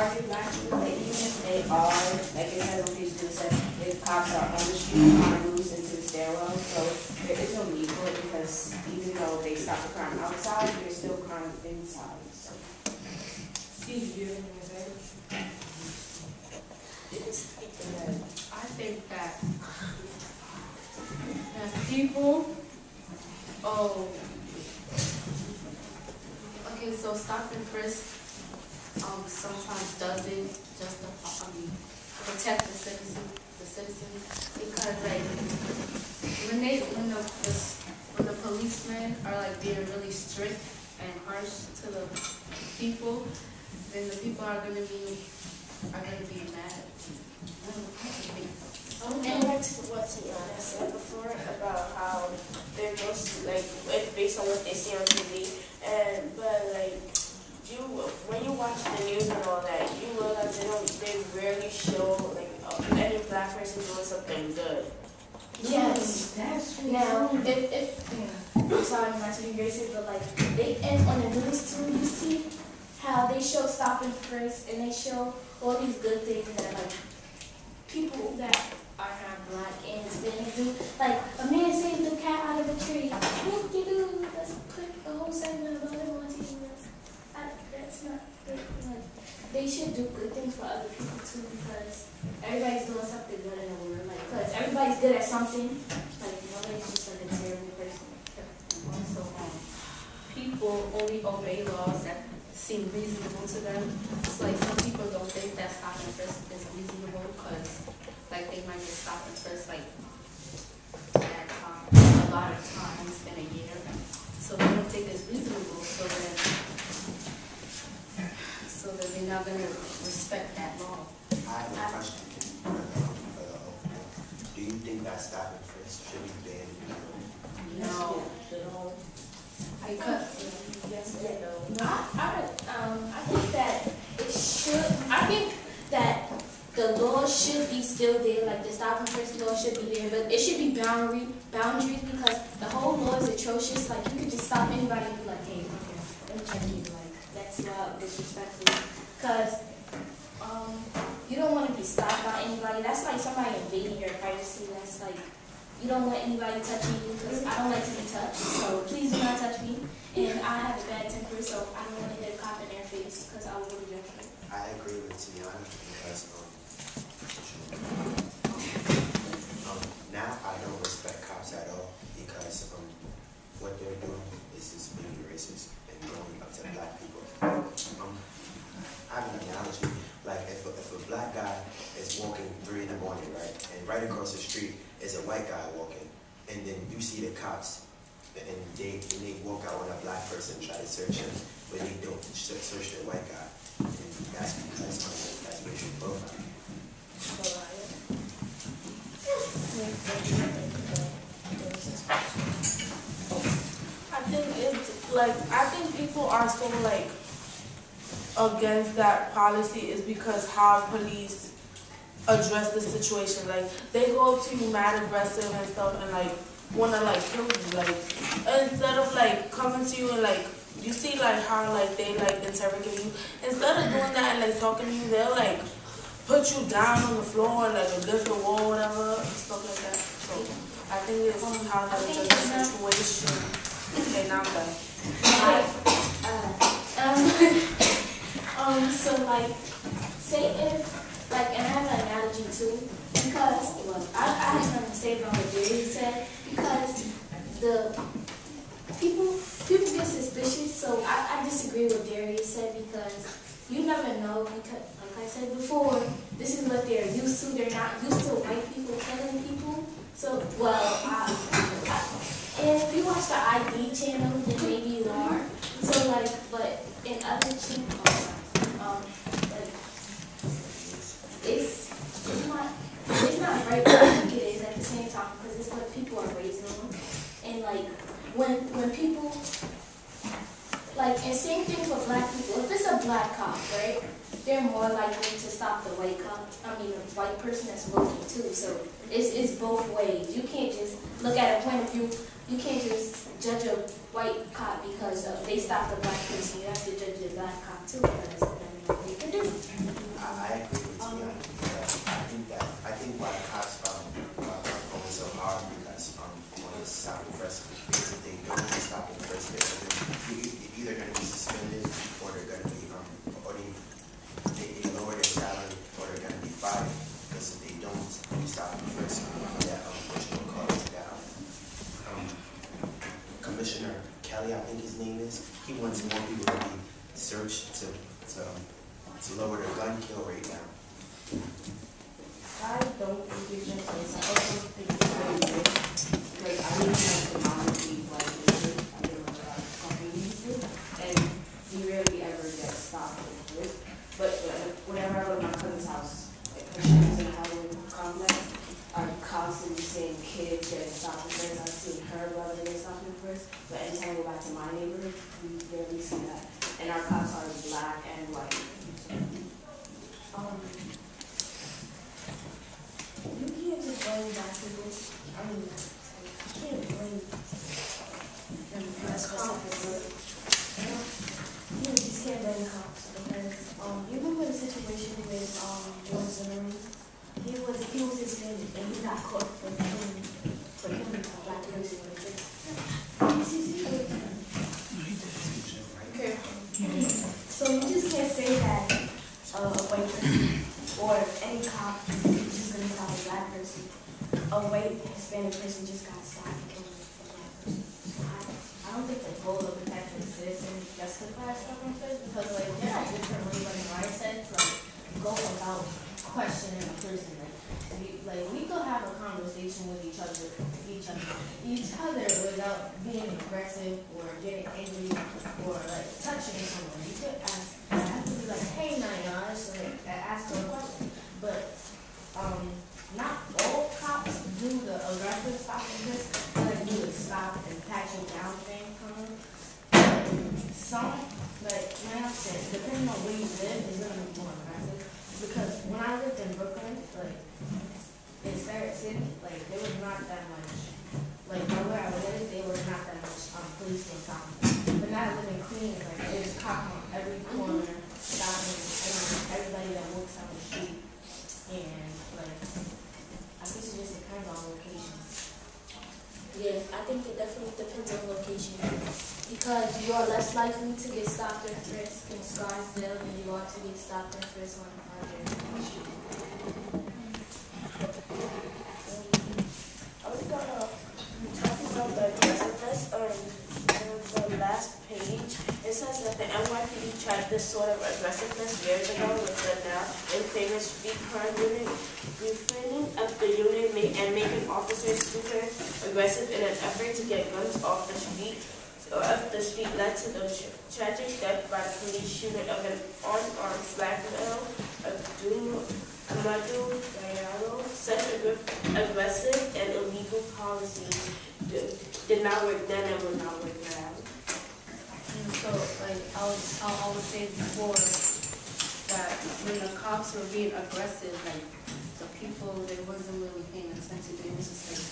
target matching, like even if they are, like it said on page 2, if cops are on the street, on the loose into the stairwell, so there is no need for it because even though they stop the crime outside, there's still crime inside. So. Steve, you have anything to say? I think that people, okay, so stop and frisk sometimes doesn't justify, protect the citizens, because like when the policemen are like being really strict and harsh to the people, then the people are gonna be mad. I'm going back to what Tiana said before about how they're mostly like it's based on what they see on TV, but like when you watch the news and all that, you realize they rarely show like any black person doing something good. Yes, that's true. Now, I'm sorry not to be racist, but like they end on the news too. You see how they show stop and frisk, and they show all these good things that like people that are not black and Hispanic do. Like a man saved the cat out of a tree. What do you do? Let's put a whole segment about it on TV. That's not good. Like they should do good things for other people too, because everybody's doing something good in the world. Like, because everybody's good at something. Like nobody's just like a terrible person. Also, people only obey laws that seem reasonable to them. It's like some people don't think that stop and frisk is reasonable because like they might just stop and frisk like at a lot of times in a year. So they don't think it's reasonable. So then they're not gonna respect that law. I have a question do you think that stop and frisk should be banned? No. I think that it should. I think that the law should be still there, like the stop and frisk law should be there, but it should be boundaries because the whole law is atrocious. Like you could just stop anybody and be like, hey, okay, let me check you. Like that's disrespectful. Because you don't want to be stopped by anybody. That's like somebody invading your privacy. That's like you don't want anybody touching you because I don't like to be touched. So please do not touch me. And I have a bad temper, so I don't want to hit a cop in their face because I will go to jail. I agree with Tiana because now I don't respect cops at all because what they're doing is just being racist and going up to black people. I have an analogy, like if a black guy is walking 3 in the morning, right, and right across the street is a white guy walking, and then you see the cops and they walk out on a black person and try to search him, but they don't search the white guy. And that's racial profiling. I think people are so like against that policy is because how police address the situation. Like they go up to you mad aggressive and stuff and like wanna like kill you. Like instead of like coming to you and like you see like how like they like interrogate you. Instead of doing that and like talking to you, they'll like put you down on the floor like against the wall, whatever, and stuff like that. So I think it's how they address the situation. Okay, now I'm done. So like, say if, like, and I have an analogy too, because, well, I have something to say about what Jerry said, because the people get suspicious, so I disagree with Darius said, because you never know, because, like I said before, this is what they're used to. They're not used to white people killing people. So, well, and if you watch the ID channel, then maybe you are. So, like, but in other channels, like, it's not right, but I think it is at the same time, because it's what people are raised on. And, like, when people, like, and same thing for black people. If it's a black cop, right, they're more likely to stop the white cop, the white person that's working too. So it's both ways. You can't just look at a point of view. You can't just judge a white cop because they stopped the black person. You have to judge the black cop too because they did do. I agree with you. I think why cops are going so hard because on the stop and frisk, because if they don't stop and frisk, they're either going to be suspended or they're going to be or they lower their salary or they're going to be fired because if they don't stop and frisk, that what you call it that Commissioner Kelly, I think his name is, he wants more people to be searched to lower the gun kill rate down. I don't think it's just this. I also think it's very good because I didn't have the mom to be like this. I didn't know that companies do, and he rarely ever gets stopped with it. But whenever I go to my cousin's house, like when she was in the Halloween complex, I'm constantly seeing kids getting stopped with frisk. I've seen her brother get stopped with frisk, but anytime I go back to my neighborhood, we rarely see that. And our cops are black and white. You can't just blame black people. I mean, you can't blame them for that specifically. You just can't blame cops because you remember the situation with George Zimmerman? He was Hispanic and he got caught for killing a black person with a drink. Okay. So you just can't say that a white person or any cop is just going to stop a black person. A white Hispanic person just got stopped and killed a black person. So I don't think the goal of protecting citizens justifies stopping first because like there are different ways like mindsets like go about questioning a person. Like we could have a conversation with each other without being aggressive or getting angry or like touching someone. You could ask, I have to be like, hey, Naya, so like ask her a question. But not all cops do the aggressive stop and this, like do the stop and pat you down thing. Some, like I said, depending on where you live, is gonna be more aggressive. Because when I lived in Brooklyn, like in Starrett City, like there was not that much. Like where I lived, there was not that much police on top. But now I live in Queens, like there's cops on every corner, stopping everybody that walks down the street. And like I guess it just depends on location. Yeah, I think it definitely depends on location. Because you are less likely to get stopped and frisked in Scarsdale than you are to get stopped and frisked on Harvard Street. I was gonna talk about the aggressiveness on the last page. It says that the NYPD tried this sort of aggressiveness years ago with the now infamous street crime unit, refraining of the unit and making officers super aggressive in an effort to get guns off the street. Led to the tragic death by the police shooting of an unarmed black male, Amadou Diallo. Such aggressive and illegal policies did not work then and will not work now. And so, like I would say before that when the cops were being aggressive, like the people, they wasn't really paying attention. They was just like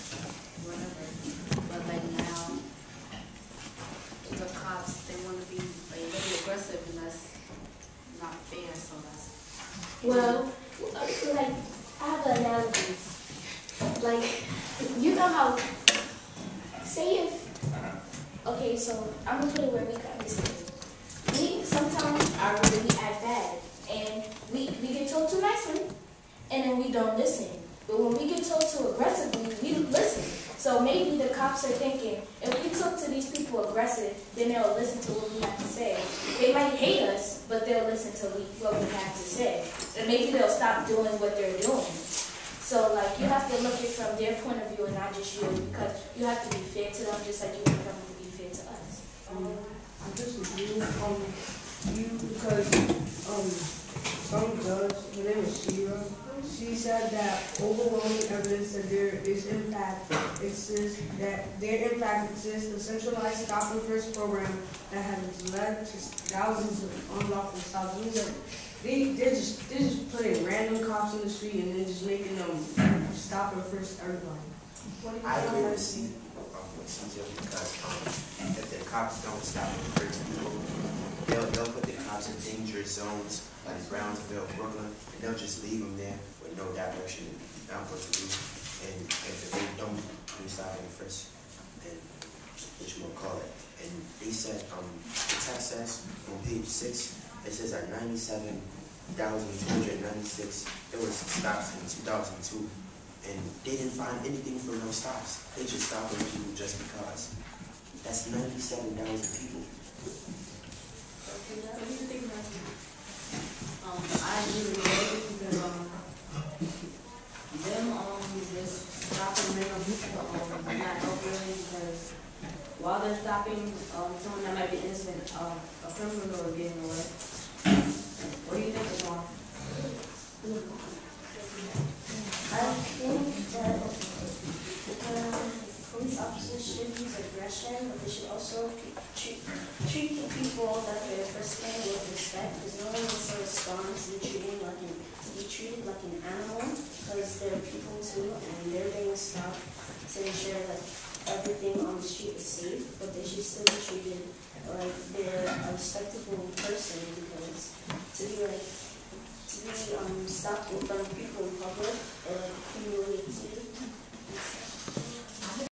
whatever. But like now, the cops, they want to be like really aggressive, and that's not fair. So that's Well, like, I have an analogy. Like, you know how, say if, okay, so I'm going to put it where we can understand. We sometimes are really act bad, and we get told to nicely, and then we don't listen. But when we get told to aggressively, we listen. So maybe the cops are thinking, if we talk to these people aggressive, then they'll listen to what we have to say. They might hate us, but they'll listen to what we have to say. And maybe they'll stop doing what they're doing. So like you have to look at it from their point of view and not just yours, because you have to be fair to them just like you want them to be fair to us. I disagree with you because some judge, her name is Shira, she said that overwhelming evidence that there is impact exists, that their impact exists, a centralized stop and frisk program that has led to thousands of unlawful stops. They're just putting random cops in the street and then just making them stop and frisk everybody. I agree with CJ because if the cops don't stop and frisk people, they'll put the cops in dangerous zones like Brownsville, Brooklyn, and they'll just leave them there with no direction, not what to do. And if they don't, we stop and frisk, and what you gonna call it. And they said, the text says on page 6, it says at 97,296, there was stops in 2002, and they didn't find anything for no stops. They just stopped people just because. That's 97,000 people. What do you think about that? I agree with you because them just stopping random people not helping because while they're stopping someone that might be innocent of a criminal or getting away. What do you think is wrong? I think that police officers should use aggression, but they should also treat the people that they're frisking with respect, because no one wants to respond to be treated like an animal, because they're people too, and they're being stopped to ensure that everything on the street is safe, but they should still be treated like they're a respectable person, because to be stopped in front of people in public or humiliated.